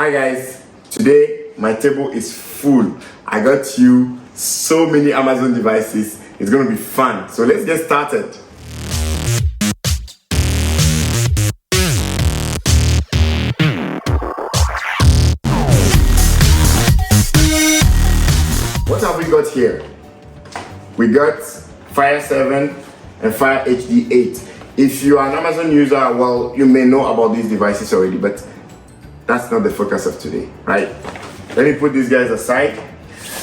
Hi guys, today my table is full. I got you so many Amazon devices. It's gonna be fun. So let's get started. What have we got here? We got Fire 7 and Fire HD 8. If you are an Amazon user, well, you may know about these devices already, but that's not the focus of today, right? Let me put these guys aside.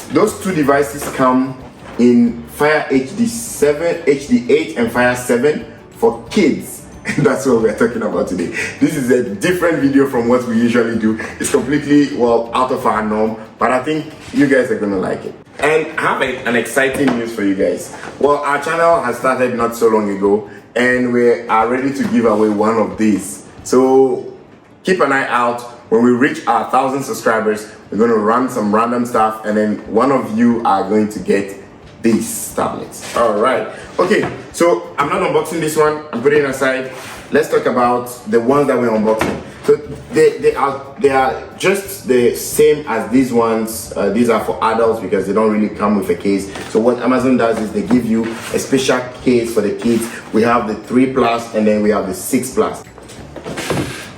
Those two devices come in Fire HD 7, HD 8 and Fire 7 for kids. That's what we're talking about today. This is a different video from what we usually do. It's completely, well, out of our norm, but I think you guys are gonna like it. And I have an exciting news for you guys. Well, our channel has started not so long ago, and we are ready to give away one of these. So keep an eye out. When we reach our 1,000 subscribers, we're going to run some random stuff, and then one of you are going to get these tablets. All right. Okay, so I'm not unboxing this one. I'm putting it aside. Let's talk about the ones that we're unboxing. So they are just the same as these ones. These are for adults because they don't really come with a case. So what Amazon does is they give you a special case for the kids. We have the 3 Plus and then we have the 6 Plus.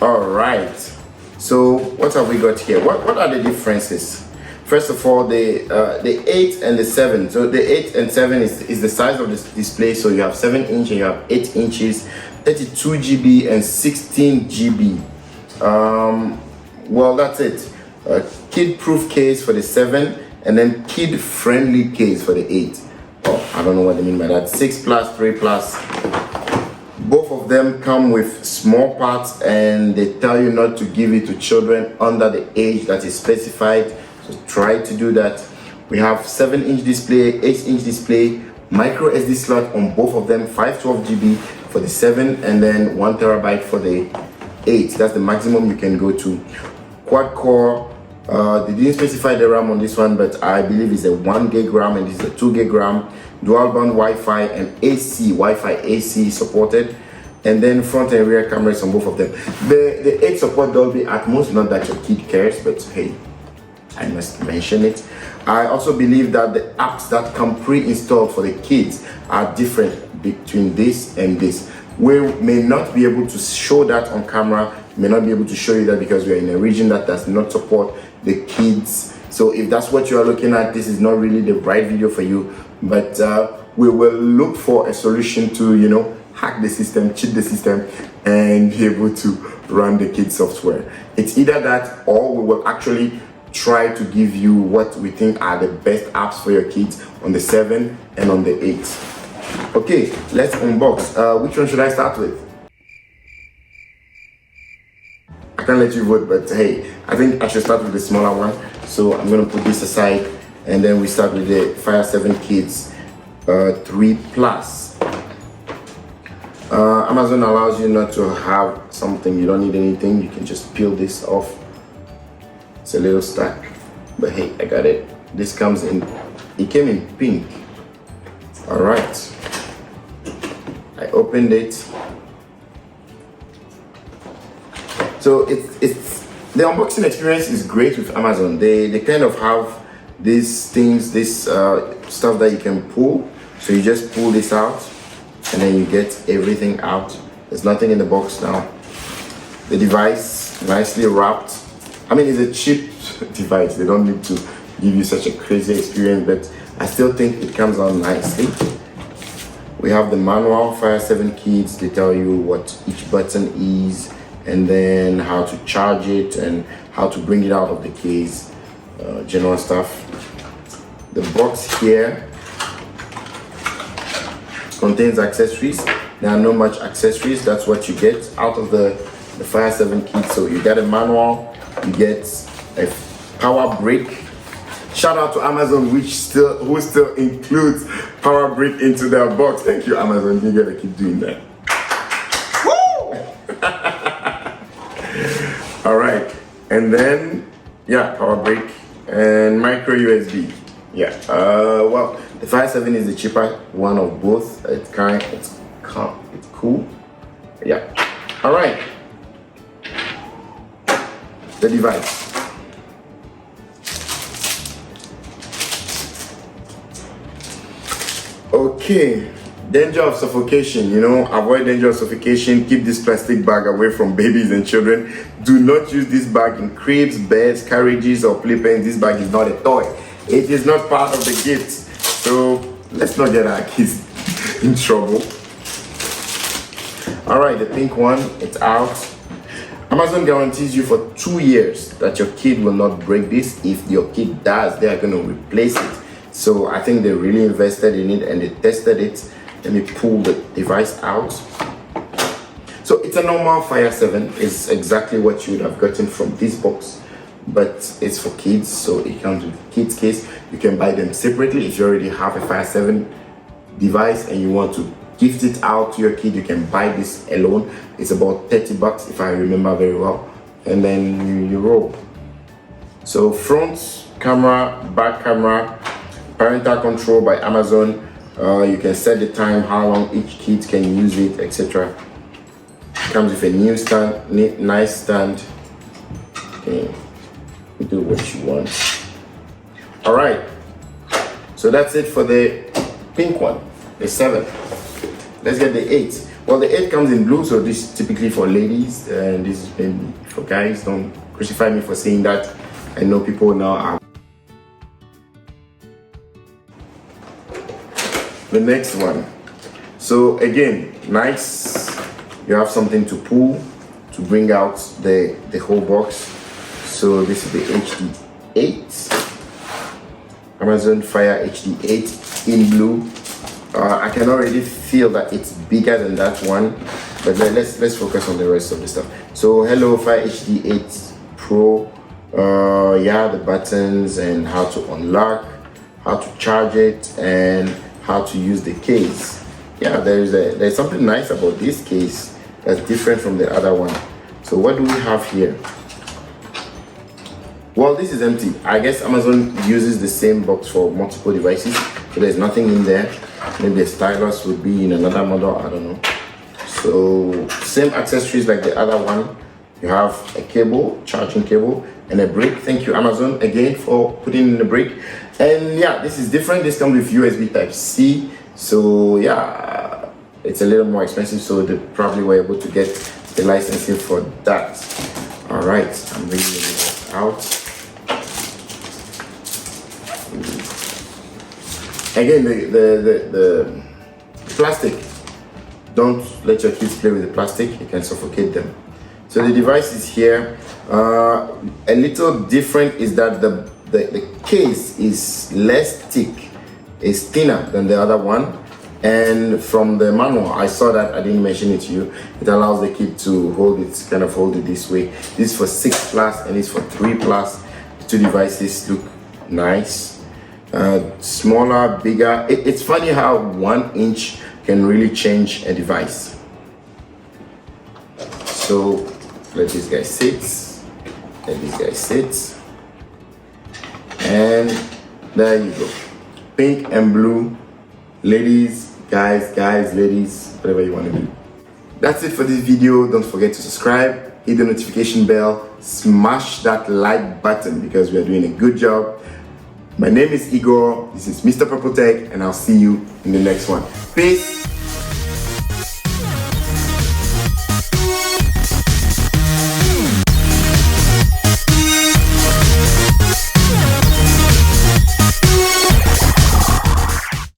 All right. So what have we got here? What are the differences? First of all, the 8 and the 7. So the 8 and 7 is the size of the display. So you have 7 inch and you have 8 inches, 32 GB and 16 GB. Well, that's it. Kid-proof case for the 7 and then kid-friendly case for the 8. Oh, I don't know what they mean by that. 6 Plus, 3 Plus. Both of them come with small parts and they tell you not to give it to children under the age that is specified. So try to do that. We have 7-inch display, 8-inch display, micro SD slot on both of them, 512 GB for the 7 and then 1 terabyte for the 8. That's the maximum you can go to. Quad core. They didn't specify the RAM on this one, but I believe it's a 1 gig RAM and this is a 2 gig RAM. Dual band Wi-Fi and AC, Wi-Fi AC supported, and then front and rear cameras on both of them. The 8 support Dolby Atmos, not that your kid cares, but hey, I must mention it. I also believe that the apps that come pre-installed for the kids are different between this and this. We may not be able to show that on camera, may not be able to show you that because we are in a region that does not support the kids. So if that's what you are looking at, this is not really the right video for you. But we will look for a solution to, you know, hack the system, cheat the system, and be able to run the kids software. It's either that or we will actually try to give you what we think are the best apps for your kids on the 7 and on the 8. Okay, let's unbox. Which one should I start with? I can't let you vote, but hey, I think I should start with the smaller one. So I'm gonna put this aside and then we start with the Fire 7 Kids 3 Plus. Amazon allows you not to have something, you don't need anything, you can just peel this off. It's a little stack, but hey, I got it. This comes in, it came in pink. All right, I opened it. So it's the unboxing experience is great with Amazon. They kind of have these things, this stuff that you can pull. So you just pull this out and then you get everything out. There's nothing in the box now. The device nicely wrapped. I mean, it's a cheap device. They don't need to give you such a crazy experience, but I still think it comes out nicely. We have the manual, Fire 7 Kids. They tell you what each button is and then how to charge it and how to bring it out of the case, general stuff. The box here contains accessories. There are not much accessories. That's what you get out of the Fire 7 Kids. So you get a manual, you get a power brick. Shout out to Amazon, who still includes power brick into their box. Thank you, Amazon. You gotta keep doing that. All right, and then yeah, power brick and micro USB. Yeah. Well, the Fire 7 is the cheaper one of both. It's cool. Yeah. All right. The device. Okay, danger of suffocation. Avoid danger of suffocation. Keep this plastic bag away from babies and children. Do not use this bag in cribs, beds, carriages, or playpens. This bag is not a toy. It is not part of the gift. So let's not get our kids in trouble. All right, the pink one, it's out. Amazon guarantees you for 2 years that your kid will not break this. If your kid does, they are going to replace it. So I think they really invested in it and they tested it. Let me pull the device out. So it's a normal Fire 7. It's exactly what you would have gotten from this box, but it's for kids, so it comes with kids case. You can buy them separately. If you already have a Fire 7 device and you want to gift it out to your kid, you can buy this alone. It's about 30 bucks if I remember very well, and then you roll. So front camera, back camera, parental control by Amazon. You can set the time, how long each kid can use it, etc. Comes with a new stand, nice stand. Okay, do what you want. All right, so that's it for the pink one, the 7. Let's get the 8. Well, the 8 comes in blue, so this is typically for ladies, and this is maybe for guys. Don't crucify me for saying that. I know people now are. The next one. So again, nice. You have something to pull to bring out the whole box. So this is the HD8. Amazon Fire HD8 in blue. I can already feel that it's bigger than that one, but let's focus on the rest of the stuff. So hello Fire HD8 Pro. Yeah, the buttons and how to unlock, how to charge it, and how to use the case. Yeah, there's something nice about this case that's different from the other one. So what do we have here? Well, this is empty. I guess Amazon uses the same box for multiple devices, so there's nothing in there. Maybe a stylus would be in another model, I don't know. So same accessories like the other one. You have a cable, charging cable, and a brick. Thank you Amazon again for putting in the brick. And yeah, this is different. This comes with USB Type-C. So yeah, it's a little more expensive, so they probably were able to get the licensing for that. All right, I'm bringing it out. Again, the plastic. Don't let your kids play with the plastic. You can suffocate them. So the device is here. A little different is that the case is less thick. It's thinner than the other one. And from the manual, I saw that, I didn't mention it to you. It allows the kid to hold it, kind of hold it this way. This is for 6+ and it's for 3+. The two devices look nice. Smaller, bigger. It's funny how 1 inch can really change a device. So let this guy sit. Let this guy sit. And there you go. Pink and blue. Ladies, guys, ladies, whatever you want to do. That's it for this video. Don't forget to subscribe, hit the notification bell, smash that like button because we are doing a good job. My name is Igor. This is Mr. Purple Tech, and I'll see you in the next one. Peace.